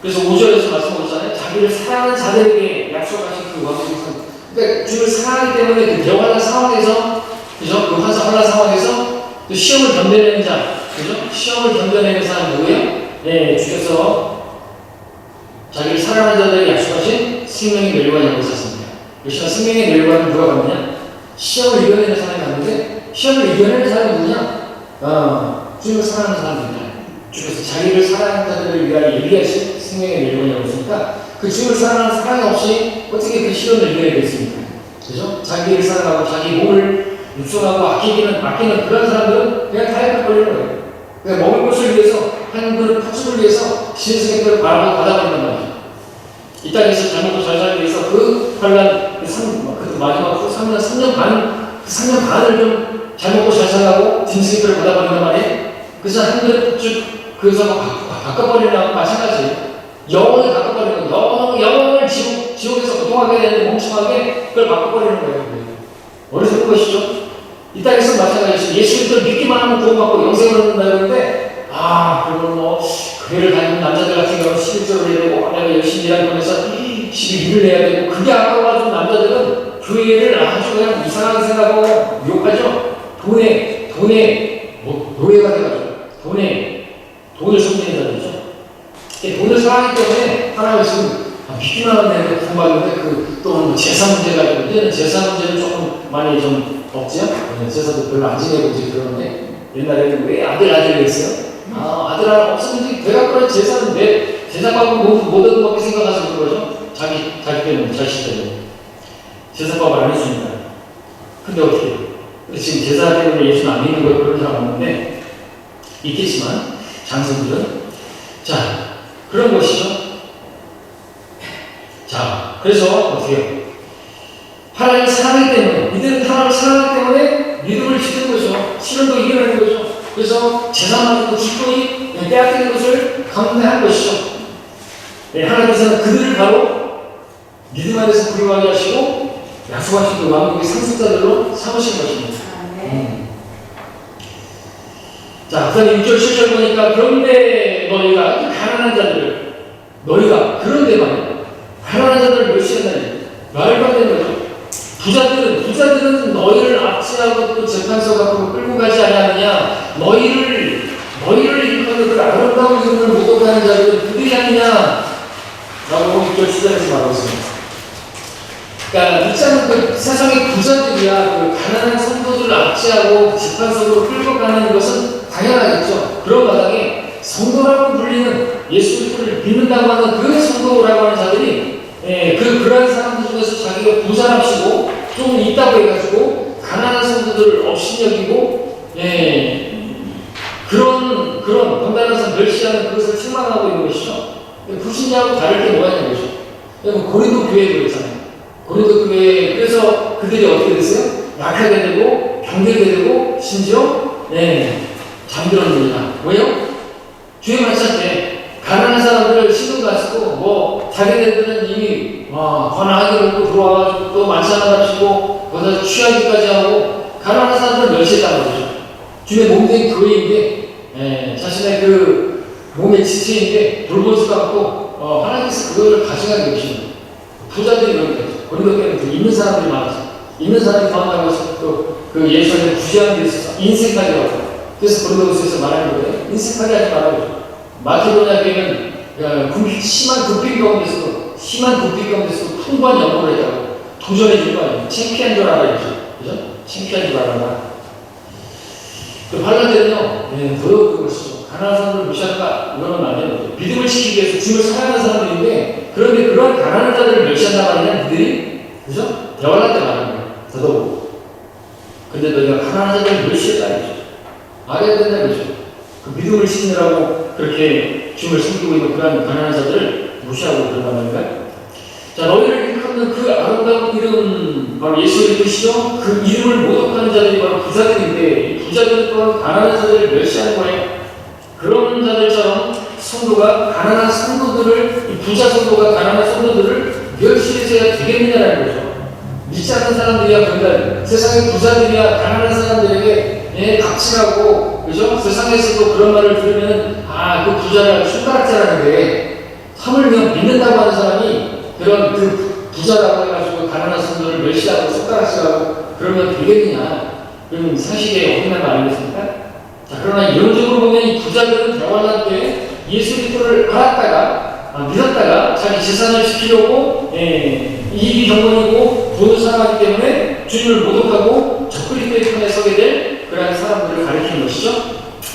A: 그래서 5절에서 말씀하셨잖아요. 자기를 사랑하는 자들에게 약속하신 그 왕국의 선. 그러니까 주를 사랑하기 때문에 그 대화하는 상황에서, 그죠? 그 환상 상황에서 또 시험을 견뎌내는 자, 그죠? 시험을 견뎌내는 사람 누구예요? 네, 주께서 자기를 사랑하는 자들에게 약속하신 생명의 멸관이 하고 있었습니다. 그래서 생명의 멸관은 누가 받느냐? 시험을 이겨내는 사람이 받는데, 시험을 이겨내는 사람이 누구냐? 주님을 사랑하는 사람입니다. 주께서 자기를 사랑하는 자들을 위하여 예비하신 생명의 멸관이 하고 있으니까, 그 주님을 사랑하는 사랑이 없이 어떻게 그 시험을 이겨내겠습니까? 그죠? 자기를 사랑하고 자기 몸을 육성하고 아끼는 그런 사람들은 그냥 다이어트 걸리는 거예요. 그냥 먹을 것을 위해서, 한 그릇 파죽을 위해서 신성의 뼈를 받아버린단 말이죠. 이 땅에서 잘 먹고 잘 살기 위해서 그 환란, 그 마지막 3년 반을 좀 잘 먹고 잘 살라고 짐승의 뼈를 받아버린단 말이에요. 그래서 한 그릇 파죽, 그래서 바꿔버리는 거하고 마찬가지예요. 영혼을 바꿔버리는 거예요. 영혼을 지옥에서 고통하게 되는데 멍청하게 그걸 바꿔버리는 거예요. 어디서 본 것이죠? 이 땅에서 마찬가지죠. 예수 그리스도를 믿기만 하면 구원받고 영생을 얻는다 그러는데, 그러면 교회를 다니는 남자들 같은 경우는 11조를 해야 되고, 내가 열심히 일하는 거에서 12일을 내야 되고, 그게 아까워가지고 남자들은 교회를 아주 그냥 이상하게 생각하고 욕하죠. 돈에 노예가 돼가지고, 돈을 섬기는 자들이죠. 돈을 사랑하기 때문에 하나님을 지금 믿기만 하는 데 구원받는데, 또 제사 문제 가지고, 이제는 제사 문제는 조금 많이 좀 없지요? 제사도 별로 안 지내고 이제 그러는데, 옛날에는 왜 아들 했어요? 아들 하나 없으면 이제 대학교에 제사는 제사밥은 못 얻어먹게 생각하서 그런 거죠? 자기 때문에, 자식 때문에. 제사밥을 안 해줍니다. 근데 어떻게 해요? 지금 제사 때문에 예수는 안 믿는 거 그런 사람 없는데, 있겠지만, 장성들은. 자, 그런 것이죠. 자, 그래서 어떻게 해요? 하나님을 사랑하기 때문에, 이들은 하나님을 사랑하기 때문에 믿음을 지키는 거죠. 시련도 이겨내는 거죠. 그래서 재산만큼도 기꺼이 빼앗기는 것을 감내한 것이죠. 네, 하나님께서는 그들을 바로 믿음 안에서 부유하게 하시고 약속하신 그 왕국의 상속자들로 삼으신 것입니다. 자, 그 다음에 6절 7절 보니까 그런데 너희가 가난한 자들을 그런데만 가난한 자들을 멸시한다니 말도 안 되는 거죠. 부자들은 너희를 압제하고 또 재판소 앞으로 끌고 가지 않았느냐? 너희를 일으켜서 그 아름다운 이름을 모독하는 자들은 그들이 아니냐? 라고 6절 7절에서 말하고 있습니다. 그러니까 믿자는 그 세상의 부자들이야 그 가난한 성도들을 압제하고 재판소로 끌고 가는 것은 당연하겠죠. 그런 마당에 성도라고 불리는 예수 그리스도를 믿는다고 하는 그 성도라고 하는 자들이 그러한 사람들 중에서 자기가 부자랍시고 좀 있다고 해가지고 가난한 성도들을 업신여기고 그런 건강한 사람 멸시하는 그것을 책망하고 있는 것이죠. 불신자하고 다를 게 뭐가 있는 거죠. 고린도 교회에 그랬잖아요. 고린도 교회에 그래서 그들이 어떻게 됐어요? 약하게 되고 병들게 되고 심지어 잠들었느냐. 왜요? 주의 말씀 때 가난한 사람들을 신경 안 쓰고 자기네들은 이미 관하게 먹고 들어와가지고 또 만찬하답시고 거기서 취하기까지 하고 가난한 사람들을 멸시했다는 거죠. 주의 몸된 교회인데 자신의 그 몸의 지체인데 돌보지도 않고 하나님께서 그거를 가져가게 되십니다. 부자들이 그런 거죠. 고린도 교회는 있는 사람들이 많아서 있는 사람이 더한다고 해서 또 그 예수한테 부재하는 데 있어서 인색하게 하고 그래서 고린도후서에서 말하는 거예요. 인색하게 하지 말라고. 마케도냐 교회는 심한 부패 가운데서도 풍부한 연구를 했다고 도전해 줄 거 아니에요. 창피한 줄 알아야죠. 그죠? 창피한 줄 알아라. 그 반란대는요, 더더욱 그것이죠. 가난한 사람들을 무시할까? 이거는 안 되는 거죠. 믿음을 지키기 위해서 주님을 사랑하는 사람들인데, 그런데 그런 가난한 자들을 멸시한단 말이냐, 그들이? 그죠? 대화할 때 말하는 거예요. 더더욱. 근데 너희가 가난한 자들을 멸시했다, 이거죠. 알아야 된다, 이거죠. 그 믿음을 지키느라고 그렇게 주님을 섬기고 있는 그런 가난한 자들을 무시하고 그런단 말인가요? 자, 너희를 일컫는 그 아름다운 이름, 바로 예수 그리스도시죠? 그 이름을 모독하는 자들이 바로 부자들인데, 이 부자들은 또한 가난한 자들을 멸시하는 거예요. 그런 자들처럼 성도가 가난한 성도들을, 이 부자 성도가 가난한 성도들을 멸시해서야 되겠느냐라는 거죠. 믿지 않는 사람들이야, 그러니까 세상의 부자들이야 가난한 사람들에게 각칠하고, 그죠? 세상에서도 그런 말을 들으면, 그 부자가 손가락질하는데, 하물며 믿는다고 하는 사람이 그런 그 부자라고 해가지고 가난한 성도를 멸시하고 손가락질하고 그러면 되겠느냐? 그럼 사실에 어긋난 거 아니겠습니까? 자, 그러나 이론적으로 보면 이 부자들은 대환란 때 예수 그리스도를 알았다가 믿었다가 자기 재산을 지키려고 이익이 경건이고 돈을 사랑하기 때문에 주님을 모독하고 적그리스도의 편에 서게 될 그러한 사람들을 가리키는 것이죠.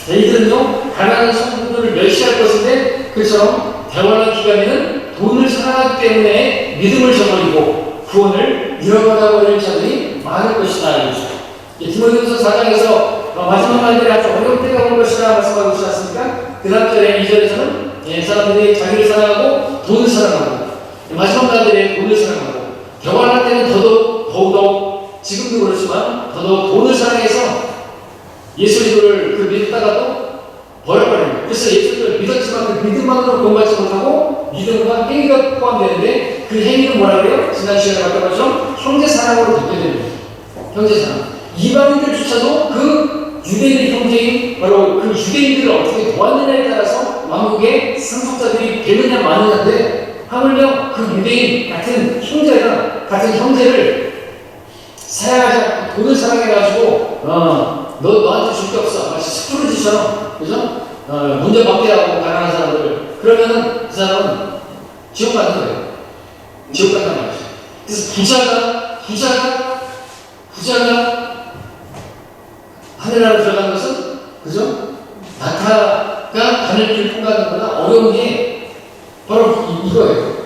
A: 자, 이들은요 가난한 성도들을 멸시할 것인데 그처럼 대환란 기간에는 돈을 사랑하기 때문에 믿음을 저버리고 구원을 잃어버려 버릴 자들이 많을 것이다 이거죠. 디모데후서 4장에서 마지막 날들에 아주 어려운 때가 올 것이라 말씀하고 있지 않습니까? 그 다음 절에 2절에서는 사람들이 자기를 사랑하고 돈을 사랑하고 마지막 날들에 돈을 사랑하고 대환란 때는 더더욱 지금도 그렇지만 더더욱 돈을 사랑해서 예수 그리스도를 믿다가도 버려버립니다. 그래서 예수를 믿었지만 그 믿음만으로 구원받지 못하고 믿음과 행위가 포함되는데 그 행위는 뭐라 그래요? 지난 시간에 봤던 것처럼 형제사랑으로 대표됩니다. 형제사랑. 이방인들조차도 그 유대인의 형제인 바로 그 유대인들을 어떻게 도왔느냐에 따라서 왕국의 상속자들이 되느냐 마느냐인데 하물며 그 유대인 같은 형제를 사랑하지 않고 돈을 사랑해가지고 너한테 줄 게 없어 마치 스크루지처럼 그죠? 문제 받게 하고 가난한 사람들 그러면은 그 사람은 지옥 가는 거예요. 지옥 간단 말이죠. 그래서 부자가 하늘나라로 들어가는 것은 그죠? 낙타가 하늘길을 통과하는 것보다 어려운 게 바로 이거예요.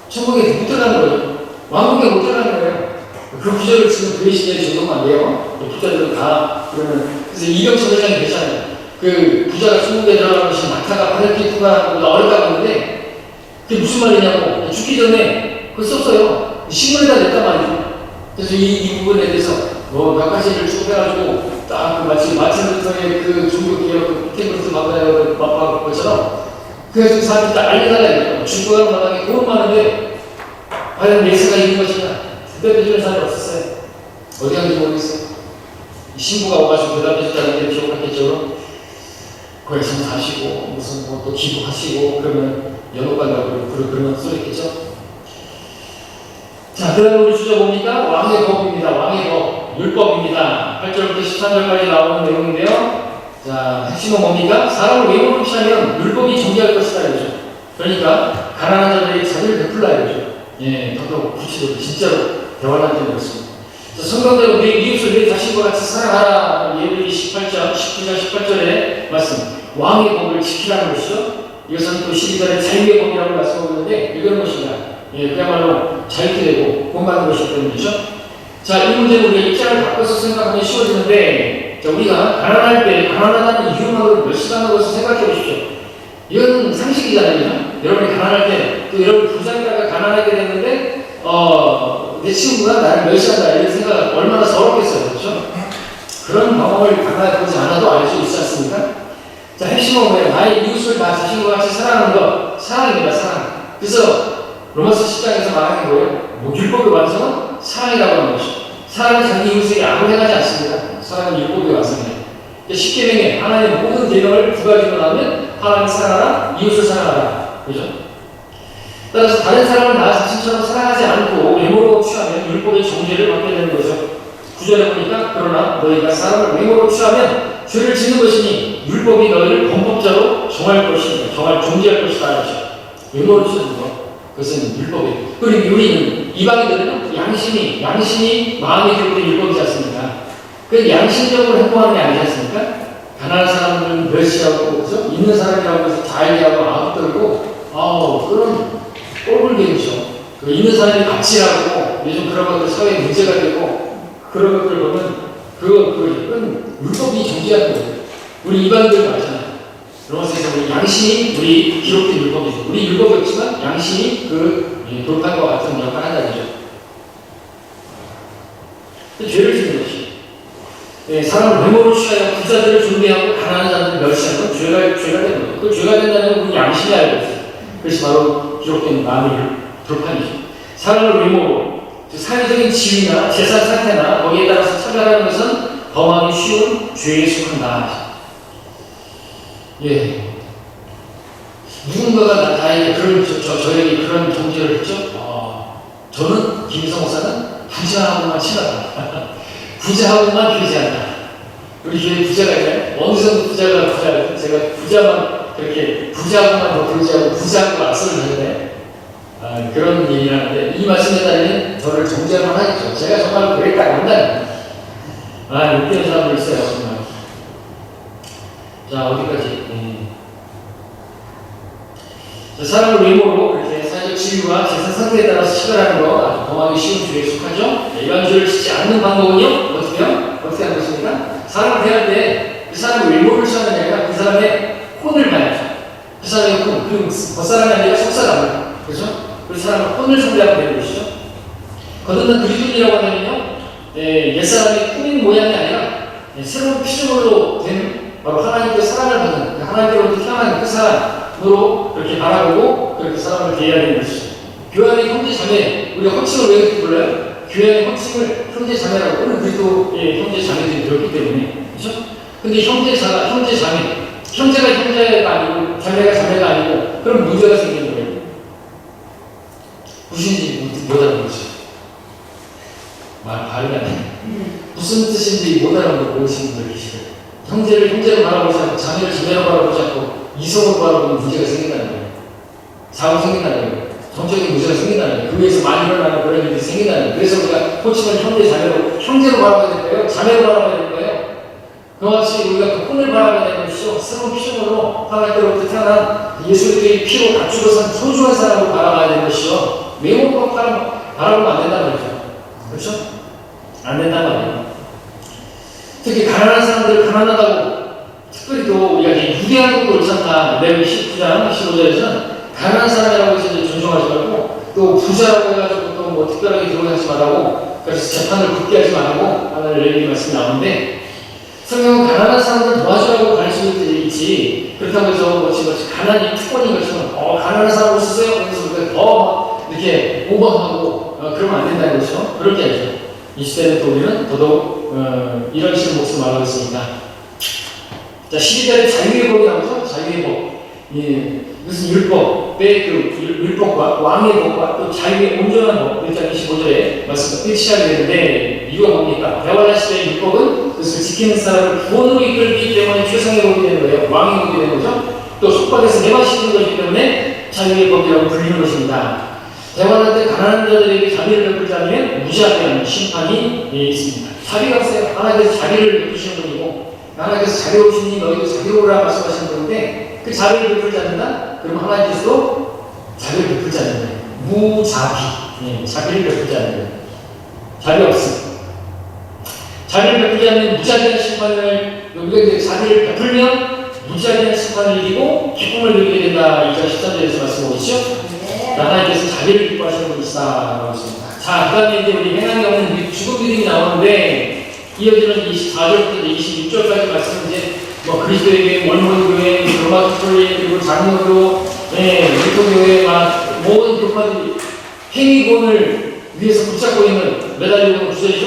A: 천국에 못 들어가는 거예요. 왕국에 못 들어가는 거예요. 그 부자를 지금 그 시대에 적용하면 안 돼요. 부자들은 다 그러면 그래서 이병철회장이 되잖아요. 그 부자가 천국에 들어가는 것이 낙타가 하늘길 통과하는 것보다 어렵다고 하는데 그게 무슨 말이냐고 죽기 전에 그걸 썼어요. 신문에다 냈단 말이죠. 그래서 이 부분에 대해서 몇 가지를 쭉 해가지고 딱 마치 마틴루터의 그 종교개혁 템플스 막은 것처럼 그래서 사람들이 딱 알려달라요. 중국은 마당에 돈 많은데 과연 예수가 있는 것이냐? 대답해주는 사람이 없었어요. 어디 갔는지 모르겠어요. 신부가 와가지고 대답해줬다는데 기억하겠죠. 거기서 사시고 무슨 뭐 또 기도하시고 그러면 연옥 간다고 그러면 쏘였겠죠. 자, 그 다음에 우리 주제 뭡니까? 왕의 법입니다. 왕의 법, 율법입니다. 8절부터 13절까지 나오는 내용인데요. 자, 핵심은 뭡니까? 사람을 외모로 취하면 율법이 정지할 것이다 이거죠. 그러니까 가난한 자들이 자비를 베풀라 이거죠. 더더욱 구체적으로 진짜로 대화를 되는 것입니다. 성경대로 내 이웃을 내 자신과 같이 사랑하라. 예레미야 18장, 19장, 18절에 말씀. 왕의 법을 지키라는 것이죠. 이것은 또 12절에 자유의 법이라고 말씀하고 있는데 이건 무엇인가? 그야말로 자유케 되고 구원받는 것이기 때문이죠. 자, 이 문제는 우리가 입장을 바꿔서 생각하면 쉬워지는데, 자, 우리가 가난할 때 가난하다는 이유만으로 멸시하는 것을 생각해 보십시오. 이건 상식이잖아요. 여러분이 가난할 때, 또 여러분 부자니까 가난하게 됐는데, 내 친구가 나를 멸시한다 이런 생각 얼마나 서럽겠어요, 그렇죠? 그런 경험을 당해보지 않아도 알 수 있지 않습니까? 자, 핵심은 뭐예요? 나의 이웃을 다 자신과 같이 사랑하는 것, 사랑입니다, 사랑. 그래서 로마서 10장에서 말하는 거예요. 율법의 완성은 사랑이라고 하는 것이죠. 사랑은 자기 이웃에게 아무 행하지 않습니다. 사랑은 율법의 완성이에요. 10계명에 하나님의 모든 계명을 두 가지로 나누면 하나님을 사랑하라, 이웃을 사랑하라. 그죠? 따라서 다른 사람을 나 자신처럼 사랑하지 않고 외모로 취하면 율법의 정죄를 받게 되는 거죠. 9절에 보니까 그러나 너희가 사람을 외모로 취하면 죄를 짓는 것이니 율법이 너희를 범법자로 정죄할 것이다. 외모로 취하는 것. 그것은 율법이에요. 그리고 우리는 이방인들은 양심이 마음에 기록된 율법이지 않습니까? 그 양심적으로 행동하는 게 아니지 않습니까? 가난한 사람들은 멸시하고 그렇죠? 있는 사람이라고 해서 잘게하고 아무 떨고 그런 꼴불견이죠. 그 있는 사람이 가치라고 요즘 그런 것들 사회에 문제가 되고 그런 것들 보면 그건 율법이 정지하는 거예요. 우리 이방인들 말잖아요. 로마서에서 우리 양심이 우리 기록된 율법이죠. 우리 율법이 없지만 양심이 그 돌판과 같은 역할을 한다는 거죠. 죄를 짓는 것이. 사람을 외모로 취하여 부자들을 존대하고 가난한 자들을 멸시하는 건 죄가 되는 거예요. 그 죄가 된다는 건 우리 양심이 알고 있어요. 그것이 바로 기록된 마음의 돌판이죠. 사람을 외모로, 사회적인 지위나 재산 상태나 거기에 따라서 차별하는 것은 범하기 쉬운 죄에 속한다. 누군가가 나에게 저에게 그런 정죄를 했죠. 저는 김희성 목사는 부자하고만 친하다. 부자하고만 교제한다. 우리 교회 부자가 있나요? 어느 정도 부자가 제가 부자만 그렇게 부자하고만 더 교제하고 부자하고 악설을 하는데 그런 얘기를 하는데 이 말씀에 따르면 저를 정죄할만 하겠죠. 제가 정말 그랬다고 한다는 웃기는 사람들 있어요. 정말. 자, 어디까지? 자, 사람을 외모로 이렇게 사회적 지위와 재산 상태에 따라서 시각하는 거 아주 범하기 쉬운 주에 속하죠. 일반주의를 짓지 않는 방법은요, 어떻게 하는 것입니까? 사람을 대할 때 그 사람의 외모를 취하는 게 아니라 그 사람의 혼을 봐야죠. 그 사람의 혼, 그 겉사람이 아니라 속사람을. 그렇죠? 그 사람의 혼을 상대하고 되는 것이죠. 거듭난 그리스도인이라고 하면요, 옛사람의 꾸민 모양이 아니라 새로운 피조물로 된 바로 하나님께서 사랑을 받는 하나님께로부터 태어난 그 사람으로 그렇게 바라보고 그렇게 사람을 대해야 되는 것이죠. 교회 안의 형제 자매, 우리가 호칭을 왜 그렇게 불러요? 교회 안의 호칭을 형제 자매라고 오늘 그리스도의 형제 자매들이 들었기 때문에 그렇죠? 근데 형제 자매, 형제가 형제가 아니고 자매가 자매가 아니고 그럼 문제가 생기는 거예요. 무엇인지 못하는 거지. 발음이 안 돼. 무슨 뜻인지 못 알아보시는 분들 계시거든요. 형제를 형제로 바라보지 않고 자매를 자매로 바라보지 않고 이성으로 바라보는 문제가 생긴다는 거예요. 사고 생긴다는 거예요. 정적인 문제가 생긴다는 거예요. 그 위에서 많이 일어나는 그런 일이 생긴다는 거예요. 그래서 우리가 호칭을 형제 자매로 형제로 바라봐야 될 거예요. 자매로 바라봐야 될 거예요. 그와 같이 우리가 그 혼을 바라봐야 되는 것이죠. 새로운 피조물로 하나님께로부터 태어난 예수의 피로 갖추고 산 소중한 사람으로 바라봐야 되는 것이죠. 외모로 바라보면 안 된다는 거죠. 그렇죠? 안 된단 말이에요. 특히 가난한 사람들 가난하다고 특별히 또 우리가 유대한 것도 옳잖다. 레위 19장 15절에서는 가난한 사람이라고 해서 존중하지 말고 또 부자라고 해가지고 또 뭐 특별하게 들어가지 말라고 그래서 재판을 굳게 하지 말고 하나님 레위 말씀이 나오는데 성경은 가난한 사람들 도와주라고 가르치는 데 있지 그렇다고 해서 뭐지 가난이 특권인 것처럼 가난한 사람을 쓰세요. 그래서 우리가 더 이렇게 오버하고 그러면 안 된다는 거죠. 그렇게 하죠. 이 시대는 또 우리는 더더욱 이런 식으로 목숨을 말하고 있으니까. 자, 12절에 자유의 법이 나오죠? 자유의 법. 무슨 율법, 율법과 왕의 법과 또 자유의 온전한 법, 1장 25절에 말씀과 일치하게 되는데, 이유가 뭡니까? 대화란 시대의 율법은 그것을 지키는 사람을 구원으로 이끌기 때문에 최상의 법이 되는 거예요. 왕의 법이 되는 거죠. 또 속박에서 매맞시키는 것이기 때문에 자유의 법이라고 불리는 것입니다. 대화할 때 가난한 자들에게 자비를 베풀지 않으면 무지하게 하는 심판이 있습니다. 자비가 없어요. 하나님께서 자비를 베푸시는 분이고 하나님께서 자비로우시니 너희도 자비로우라 말씀하시는 분인데 그 자비를 베풀지 않는다? 그러면 하나님께서도 자비를 베풀지 않는 거예요. 무자비. 자비를 베풀지 않는 거예요. 자비 없음. 자비를 베풀지 않는 무자비한 심판을 우리가 이제 자비를 베풀면 무자비한 심판을 이기고 기쁨을 누리게 된다. 2장 13절에서 말씀하고 있죠. 하나님께서 자비를 기뻐하시는 분이시다 라고 했습니다. 자, 그 다음에 이제 우리 행함이 없는 죽은 믿음이 나오는데 이어지는 24절부터 26절까지 말씀은 이제 뭐 그리스도의 원문 교회, 로마 카톨릭, 그리고 장로교, 유토교회 막 모든 교파들이 행위권을 위해서 붙잡고 있는 매달리고 있는 구절이죠.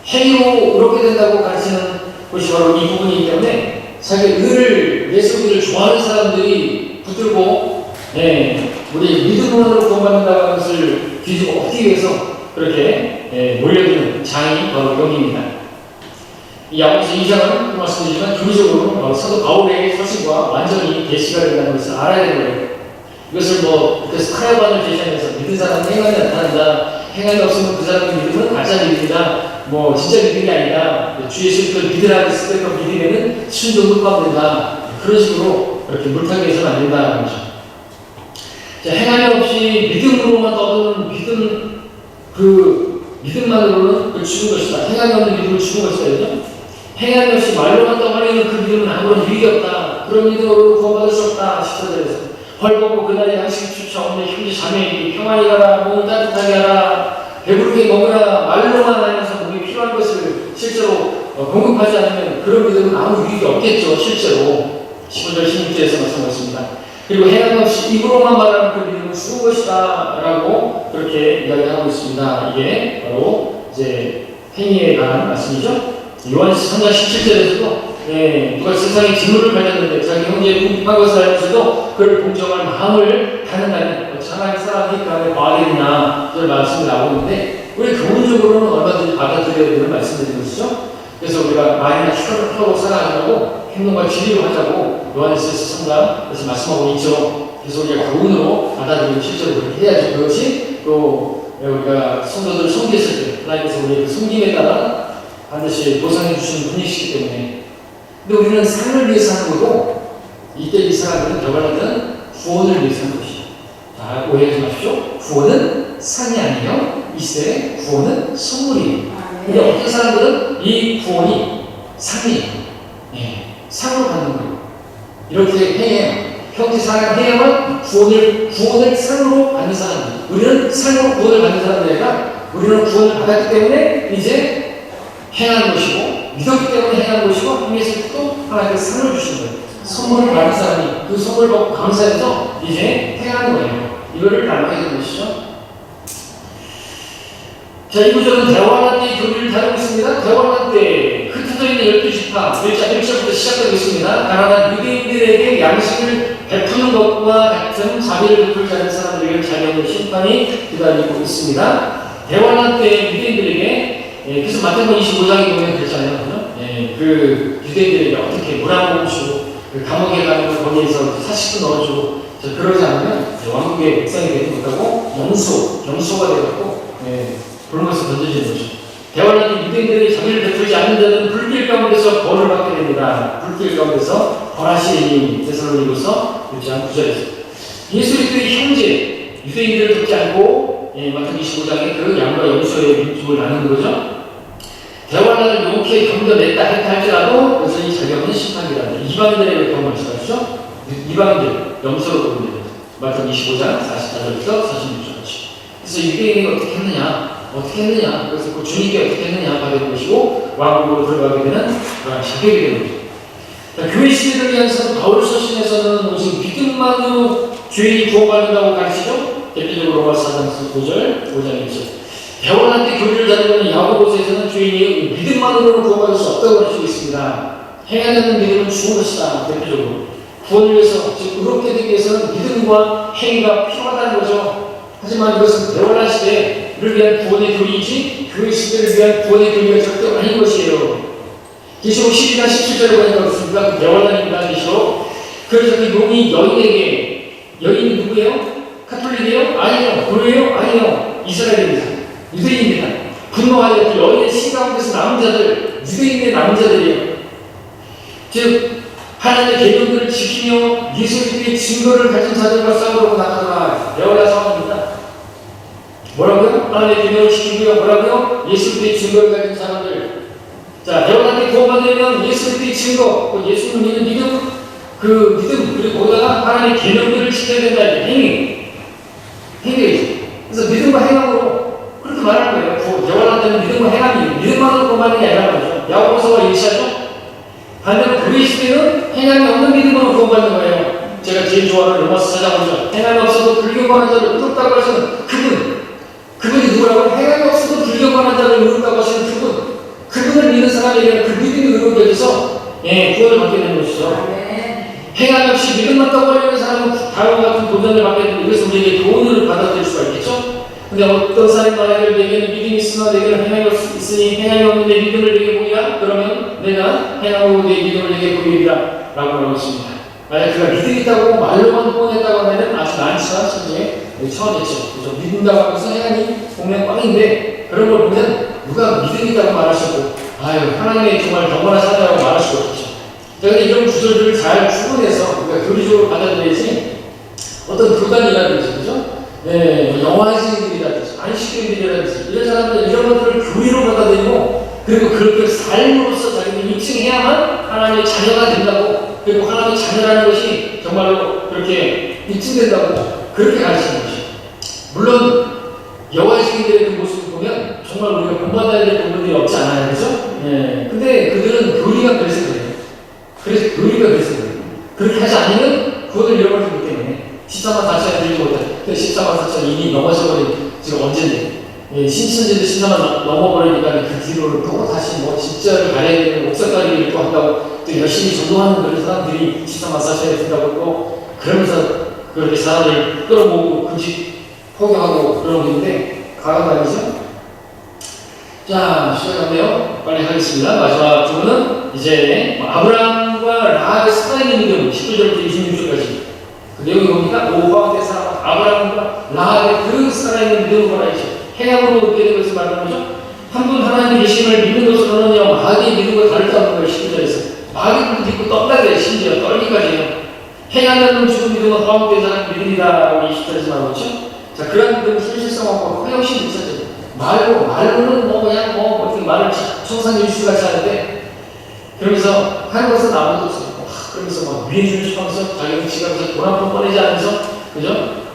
A: 행위로 그렇게 된다고 가르치는 것이 바로 이 부분이기 때문에 자기 의를 예수 믿을 좋아하는 사람들이 붙들고 우리 믿음으로 구원받는다는 것을 뒤집어 엎기 위해서 그렇게 몰려드는 장이 바로 여기입니다. 이 야고보서 2장은 말씀드리지만 교리적으로 사도 바울의 서신과 완전히 계시가 된다는 것을 알아야 되는 거예요. 이것을 그래서 스카야반을 제시하면서 믿은 사람은 행함이 나타난다. 행함이 없으면 그 사람의 믿음은 가짜 믿음이다. 진짜 믿음이 아니다. 주 예수를 믿으라고 했을 때 그 믿음에는 순종을 포함된다. 그런 식으로 그렇게 물타기 해서는 안 된다는 거죠. 자, 행함이 없이 믿음으로만 떠드는 믿음만으로는 그 죽은 것이다. 행함이 없는 믿음은 죽은 것이다. 행함이 없이 말로만 떠벌리는 그 믿음은 아무런 유익이 없다. 그런 믿음으로 구원받을 수 없다. 10절에서 헐벗고 그날의 양식이 주차 없는 형제 자매에게 평안히 가라. 몸을 따뜻하게 하라. 배부르게 먹으라. 말로만 하면서 몸에 필요한 것을 실제로 공급하지 않으면 그런 믿음은 아무 유익이 없겠죠. 실제로 15절 16절에서 말씀하셨습니다. 그리고 행함 없이 입으로만 말하는 그 믿음은 죽은 것이다 라고 그렇게 이야기하고 있습니다. 이게 바로 이제 행위에 관한 말씀이죠. 요한일서 3장 17절에서도 누가 세상에 재물을 가졌는데 자기 형제의 궁핍한 것을 알면서도 그를 공정할 마음을 갖는다면 하나님의 사랑이니까 말이나 그런 말씀이 나오는데 우리 교훈적으로는 얼마든지 받아들여야 되는 말씀드리는 것이죠. 그래서 우리가 말이나 추가를 하고 살아가려고 행동과 진리로 하자고 요한일서에서 그래서 말씀하고 있죠. 그래서 우리가 교훈으로 받아들이고 실제로 그렇게 해야죠. 그것이 또 우리가 성도들을 섬겼을 때 하나님께서 우리의 그 섬김에 따라 반드시 보상해 주시는 분이시기 때문에. 근데 우리는 삶을 위해서 하는 거고 이때 이 사람들은 결과는 구원을 위해서 하는 것이죠. 자, 오해하지 마십시오. 구원은 상이 아니에요. 이 시대에 구원은 선물이에요. 근데 어떤 사람들은 이 구원이 상이에요. 상으로 받는 거예요. 이렇게 해야 평생 살아야만 구원을 상으로 받는 사람들. 우리는 상으로 구원을 받는 사람들이 아니라 우리는 구원을 받았기 때문에 이제 행하는 것이고 믿었기 때문에 행하는 것이고 행했을 때도 하나님께 상을 주시는 거예요. 선물을 받은 사람이 그 선물을 받고 감사해서 이제 행하는 거예요. 이거를 닮아야 되는 것이죠. 자, 이 구절은 대화할 때의 교리를 다루고 있습니다. 대화할 때 흩어져 있는 12지파 1절부터 시작되고 있습니다. 가난한 유대인들에게 양식을 베푸는 것과 같은 자비를 베풀지 않는 사람들에게 자녀의 심판이 기다리고 있습니다. 대화할 때 유대인들에게 그래서 마태복음 25장에 보면 그렇잖아요. 그 유대인들에게 어떻게 물 한 모금 주고 그 감옥에 가면 거기에서 사식도 넣어주고 그러지 않으면 왕국의 백성이 되지 못하고 영수가 되었고 불못에서 던져지는 거죠. 대화는 유대인들이 자비를 베풀지 않는 자들은 불길 가운데서 벌을 받게 됩니다. 불길 가운데서 벌하시니 데살로니가서 1장 9절에서 예수 그리스도의 형제 유대인들을 돕지 않고 마태복음 25장에 그 양과 영수의 민족을 나누는 거죠. 대화를 용케 견뎌냈다 했다 할지라도 여전히 자기가 없는 심판이다. 이방인들에게 경험을 시작하죠. 이방인들 영서로 보면 됩니다. 마태복음 25장 44절부터 46절까지. 그래서 유대인이 어떻게 했느냐? 그래서 그 주님께 어떻게 했느냐 받는 것이고 왕국으로 들어가게 되는 그런 자격이 되는 거죠. 교회 시대를 위해서 바울 서신에서는 오직 믿음만으로 죄인이 구원받는다고 가르치죠. 대표적으로 로마서 4장 5절, 5장 1절. 대원할 때 교리를 다루는 야고보서에서는 죄인이 믿음만으로는 구원받을 수 없다고 가르치고 있습니다. 행하지 않는 믿음은 죽은 것이다. 대표적으로 구원을 위해서 즉 의롭게 되기 위해서는 믿음과 행위가 필요하다는 거죠. 하지만 이것은 대원할 시대를 위한 구원의 교리이지 교회 시대를 위한 구원의 교리가 절대 아닌 것이에요. 계시록 12장 17절에 보니까 그렇습니다. 그 대원한입니다. 계시록 그래서 그 용이 여인이 누구예요? 카톨릭이에요? 아니에요. 교회예요? 아니에요. 이스라엘입니다. 유대인입니다. 분노하여 그 여인의 시 가운데서 남은 자들, 유대인의 남은 자들이에요. 즉 하나님의 계명들을 지키며 예수 그리스도의 증거를 가진 자들과 싸우려고 나가더라. 여호와 상황입니다. 뭐라고요? 하나님의 계명을 지키고요. 뭐라고요? 예수 그리스도의 증거를 가진 사람들. 자, 여호와한테 구원받으려면 예수 그리스도의 증거, 예수를 믿는 믿음, 그 믿음, 그리고 거기다가 하나님의 계명들을 지켜야 된다. 행위죠. 그래서 믿음과 행함으로 그렇게 말하는 거예요. 여호와한테는 믿음과 행함이 믿음만으로 구원받는 게 아니라는 거죠. 야고보서가 얘기하죠. 반대로 교회 시대는 행함이 없는 믿음으로 구원받는 거예요. 제가 제일 좋아하는 로마서 4장 5절. 행함이 없어도 불교하는 자를 의롭다고 하시는 그분이 누구라고? 행함이 없어도 불교하는 자를 의롭다고 하시는 그분을 믿는 사람에게는 그 믿음이 의롭게 돼서 구원을 받게 되는 것이죠. 행함 없이 믿음만 떠벌리는 사람은 다음과 같은 도전을 받게 되는 이것을 우리에게 교훈을 받아들일 수가 있겠죠. 근데 어떤 사람이 말하기를 내게는 믿음이 있으나 내게는 행함이 있으니 행함이 없는 내 믿음을 내게 보이라. 그러면 내가 행함으로 내 믿음을 내게 보이리라 라고 말하고 있습니다. 만약 그가 믿음이 있다고 말로만 구원했다고 하면 아주 난처한 천지에 처하겠죠. 그래서 믿는다고 하면서 행함이 보면 꽝인데 그런 걸 보면 누가 믿음이 있다고 말하시고 하나님의 정말 경건한 사람이라고 말할 수가 없죠. 그런데 이런 구절들을 잘 추론해서 우리가 교리적으로 받아들여야지 어떤 교단이라든지 그죠? 영화지들이라든지 안식교인들이라든지 이런 사람들 이런 것들을 교리로 받아들이고 그리고 그렇게 삶으로서 자기들이 입증해야만 하나님의 자녀가 된다고 그리고 하나님의 자녀라는 것이 정말로 그렇게 입증된다고 그렇게 가르치는 것이죠. 물론 여호와의 그 모습을 보면 정말 우리가 본받아야 될 부분들이 없지 않아요. 그죠? 근데 그들은 교리가 그래서 그래요. 그렇게 하지 않으면 구원을 잃어버릴 수 있기 때문에 14만 4천에 들지 못해. 14만 4천 이미 넘어져버린 지금 언제인데 신천지도 신사만 넘어버리니까 그 뒤로는 또 다시 뭐 진짜를 가려야 되는 목사까지 또 한다고 또 열심히 전도하는 그런 사람들이 신사만 사셔야 된다고 또 그러면서 그렇게 사람을 끌어모으고 금식 포기하고 그런 게 있는데 가감 아니죠? 자, 시작하네요. 빨리 하겠습니다. 마지막 부분은 이제 아브라함과 라합의 살아있는 믿음 19절부터 26절까지 그 내용이 뭡니까? 노아의 사람 아브라함과 라합의 그 살아있는 믿음을 말하죠. 행함으로 얻게 된 것을 말하는 거죠. 한 분 하나님 계심을 믿는 것으로는요 마귀의 믿음과 다르다는 거예요. 19절에서 마귀도 믿고 떡나게 심지어 떨기까지 해요. 행하는 죽은 믿음은 화목된 사람 믿음이다. 20절에서 말하고 있죠. 자, 그런 믿음은 현실성하고 허영심 있었죠. 말로는 뭐 그냥 뭐 어떻게 말을 청산일수같이 하는데 그러면서 하는 것은 아무도 없어요. 그러면서 막 위해주는 척하면서 자기는 지갑에서 돈 한 푼 꺼내지 않으면서 그죠?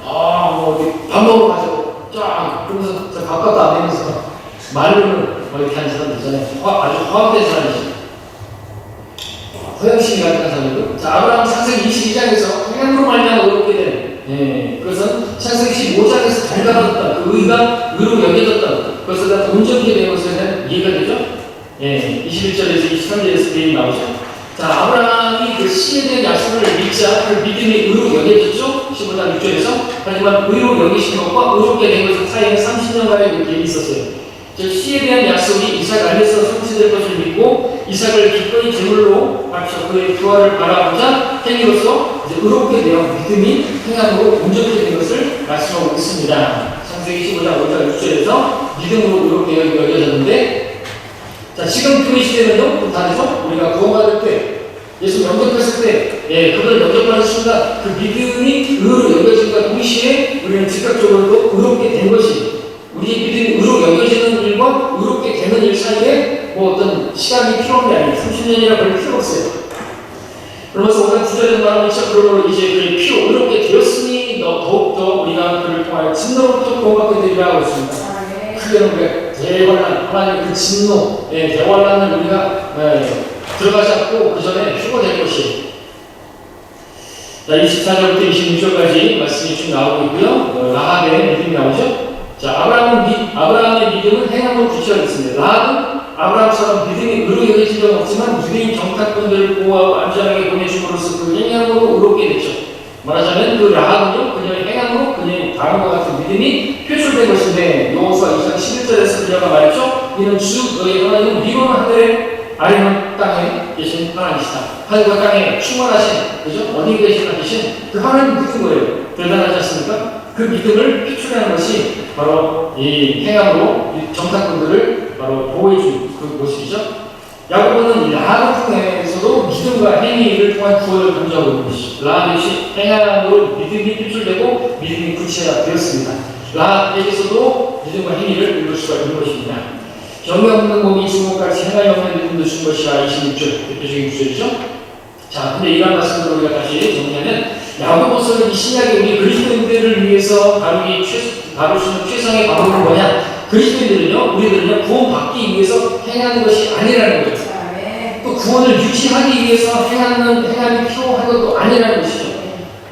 A: 뭐 밥 먹으러 가자고 쫙 그러면서 밥값도 안 내면서 말로는 뭐 이렇게 하는 사람들 있잖아요. 아주 화합된 사람이죠. 허영심이 가득한 사람이고 자, 아브라함 창세기 22장에서 행함으로 말미암아 의롭게 된 그것은 창세기 15장에서 닮아졌다. 그 의가 의로 여겨졌다. 그것을 다 온전히 된 것에 대한 이해가 되죠? 21절에서 23절에서 내용이 나오죠. 자, 아브라함이 그 씨에 대한 약속을 믿자 그 믿음이 의로 여겨졌죠? 15장 6절에서 하지만 의로 여기신 것과 의롭게 된 것의 사이에 30년간의 갭이 있었어요. 즉 씨에 대한 약속이 이삭 안에서 성취될 것을 믿고 이삭을 기꺼이 제물로 바쳐 그의 부활을 바라보자 행위로서 이제 의롭게 되어 믿음이 행함으로 온전히 된 것을 말씀하고 있습니다. 창세기 15장 5절 6절에서 믿음으로 의롭게 여겨졌는데 자, 지금 그 시대는요 좀 다르죠? 우리가 구원받을 때 예수 영접했을 때 그걸 영접하는 순간 그 믿음이 의로 여겨진과 동시에 우리는 즉각적으로 또 의롭게 된 것이 우리의 믿음이 의로 여겨지는 일과 의롭게 되는 일 사이에 뭐 어떤 시간이 필요한 게 아니에요. 30년이나 걸릴 필요 없어요. 그러면서 오늘 9절에서 말하는 것처럼 그러므로 이제 그의 피로 의롭게 되었으니 더욱더 우리가 그를 통하여 진노로부터 구원받게 되리라 하고 있습니다. 크게는 왜 대환란, 하나님의 그 진노, 대환란을 우리가 들어가지 않고 그 전에 휴거될 것이에요. 자, 24절부터 26절까지 말씀이 쭉 나오고 있고요. 라합의 믿음이 나오죠. 자, 아브라함의 믿음은 행함으로 구체화됐습니다. 라합은 아브라함처럼 믿음이 의로 여겨진 적은 없지만 유대인 정탐꾼들을 보호하고 안전하게 보내줌으로써 그 행함으로 의롭게 됐죠. 말하자면 그 라합은요, 그녀의 행함으로 그녀의 다음과 같은 믿음이 표출된 것인데 여호수아 2장 11절에서 그녀가 말했죠. 이는 주 너희 하나님은 위로는 하늘에 아래는 땅에 계신 하나님이시다. 하늘과 땅에 충만하신, 그죠? 어디 계신 그 하나님 믿은 거예요. 대단하지 않습니까? 그 믿음을 표출하는 것이 바로 이 행함으로 정탐꾼들을 바로 보호해준 그 모습이죠. 야고보는 이 라합을 통해서도 믿음과 행위를 통한 구원을 강조하고 있는 것이죠. 라합 역시 행함으로 믿음이 표출되고 믿음이 구체화되었습니다. 라합에게서도 믿음과 행위를 이룰 수가 있는 것입니다. 정이 없는 몸이 주먹같이 행하여 없는 믿음도 준 것이라 26절 대표적인 구절이죠. 자, 근데 이러한 말씀을 우리가 다시 정리하면 야고보서는 이 신약의 우리 그리스도인들을 위해서 다룰 수 있는 최상의 방법은 뭐냐? 그리스도인들은요, 우리들은요, 구원받기 위해서 행하는 것이 아니라는 거죠. 또 구원을 유지하기 위해서 행함이 필요한 것도 아니라는 것이죠.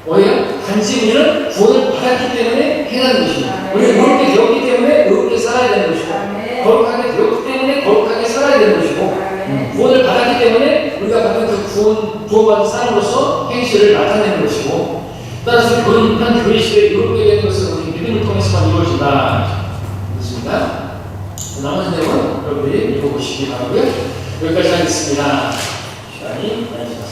A: 뭐예요? 단지 우리는 구원을 받았기 때문에 행하는 것입니다. 우리는 의롭게 되었기 때문에 의롭게 살아야 되는 것이고, 거룩하게 되었기 때문에 거룩하게 살아야 되는 것이고, 구원을 받았기 때문에 우리가 받은 그 구원받은 사람으로서 행실을 나타내는 것이고, 따라서 한 교회 시대에 의롭게 되는 것은 우리 믿음을 통해서만 이루어진다. 그렇습니다. 나머지 내용은 여러분들이 읽어보시기 바라고요. 여기까지 하겠습니다. 시간이 많이 지났습니다.